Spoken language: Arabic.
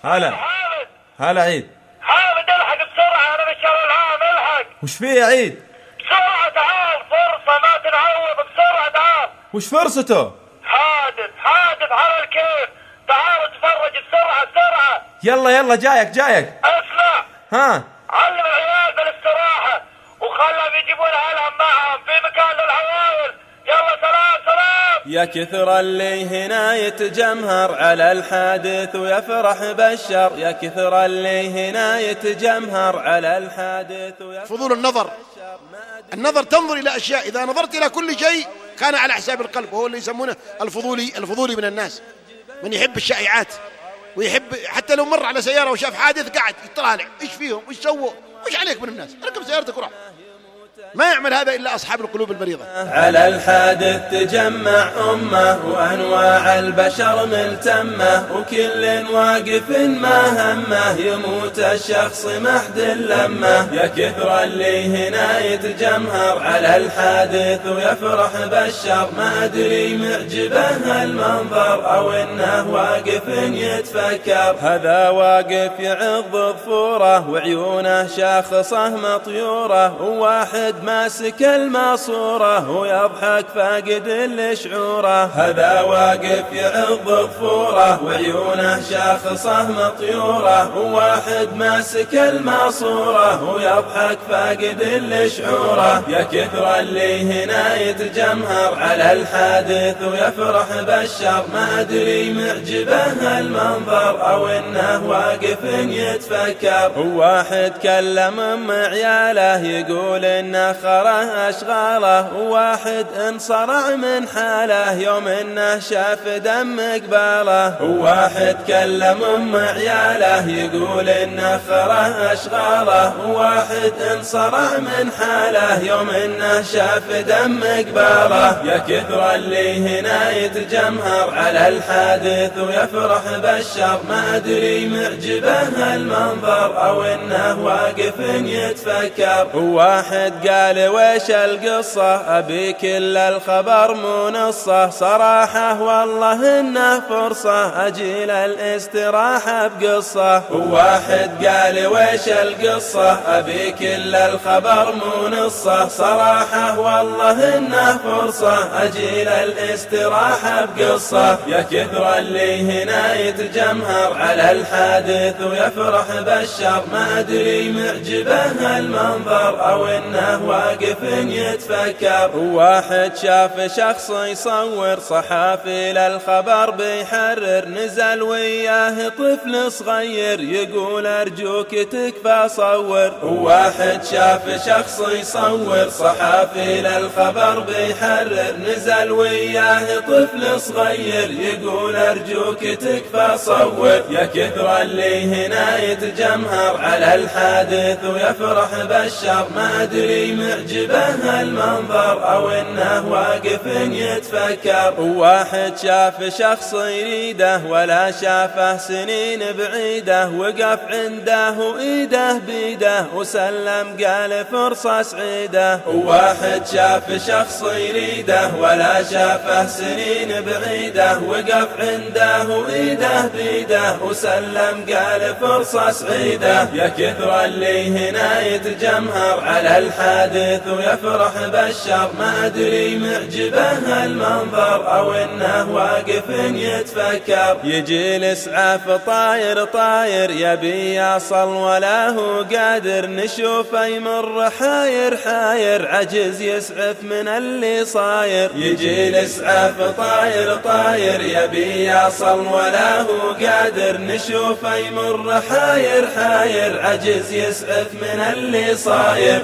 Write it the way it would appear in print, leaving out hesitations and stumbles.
هلا. حامد. هلا عيد. حامد الحق بسرعة، أنا بالشارع العام، الحق وش فيه يا عيد؟ بسرعة تعال، فرصة ما تنعوض، بسرعة تعال. وش فرصته؟ حادث على الكيف، تعال اتفرج بسرعة بسرعة. يلا يلا جايك. اسمع، ها. علم العيال بالاستراحة وخلهم يجيبون العلم معهم في مكان للعوائل. يلا سلام سلام. يا كثر اللي هنا يتجمهر على الحادث ويفرح بالشر، يا كثر اللي هنا يتجمهر على الحادث ويفرح. فضول النظر تنظر إلى أشياء، إذا نظرت إلى كل شيء كان على حساب القلب، وهو اللي يسمونه الفضولي من الناس، من يحب الشائعات ويحب حتى لو مر على سيارة وشاف حادث قاعد يطالع إيش فيهم وإيش سووا وإيش عليك من الناس، اركب سيارتك وروح. ما يعمل هذا إلا أصحاب القلوب البريضة. على الحادث تجمع أمة وأنواع البشر ملتمة، وكل واقف ما همه يموت الشخص محد لمه. يا كثر اللي هنا يتجمهر على الحادث ويفرح بالشر، ما أدري معجبه المنظر أو إنه واقف يتفكر. هذا واقف يعض ظفوره وعيونه شاخصه مطيوره، وواحد ماسك الماسورة ويضحك فاقد الشعوره. هذا واقف يعض ظفوره وعيونه شاخصه مطيوره، وواحد ماسك الماسورة ويضحك فاقد الشعوره. يا كثر اللي هنا يتجمهر على الحادث ويفرح بالشر، ما أدري معجبه المنظر أو إنه واقف يتفكر. وواحد كلم أم عياله يقول إنه خره أشغاله، وواحد انصرع من حاله يوم إنه شاف دم قباله. وواحد كلم أم عياله يقول إنه خره أشغاله، وواحد انصرع من حاله يوم إنه شاف دم قباله. يا كثر اللي هنا يتجمهر على الحادث ويفرح بالشر، ما أدري معجبه المنظر أو إنه واقف يتفكر. وواحد قال ويش القصة أبي كل الخبر مو نصه، صراحة والله إنه فرصة أجيل الاستراحة بقصة. وواحد قال ويش القصة أبي كل الخبر مو نصه، صراحة والله إنه فرصة أجيل الاستراحة بقصة. يا كثر اللي هنا يتجمهر على الحادث ويفرح بالشر، ما أدري معجبه المنظر أو إنه واقف يتفكر. وواحد شاف شخص يصور صحافي للخبر بيحرر، نزل وياه طفل صغير يقول أرجوك تكفى صور. وواحد شاف شخص يصور صحافي للخبر بيحرر، نزل وياه طفل صغير يقول أرجوك تكفى صور. يا كثر اللي هنا يتجمهر على الحادث ويفرح بالشر، ما أدري معجبه المنظر أو إنه واقف يتفكر. وواحد شاف شخص يريده ولا شافه سنين بعيده، وقف عنده وإيده بيده وسلم قال فرصة سعيدة. وواحد شاف شخص يريده ولا شافه سنين بعيده، وقف عنده وإيده بيده وسلم قال فرصة سعيدة. يا كثر اللي هنا يتجمهر على الحادث ويفرح بالشر، ما أدري معجبه المنظر أو إنه واقف يتفكر. يجي الإسعاف طاير طاير يبي يصل ولا هو قادر، نشوفه يمر حاير حاير عجز يسعف من اللي صاير. يجي الإسعاف طاير طاير يبي يصل ولا هو قادر، نشوفه يمر حاير حاير عجز يسعف من اللي صاير.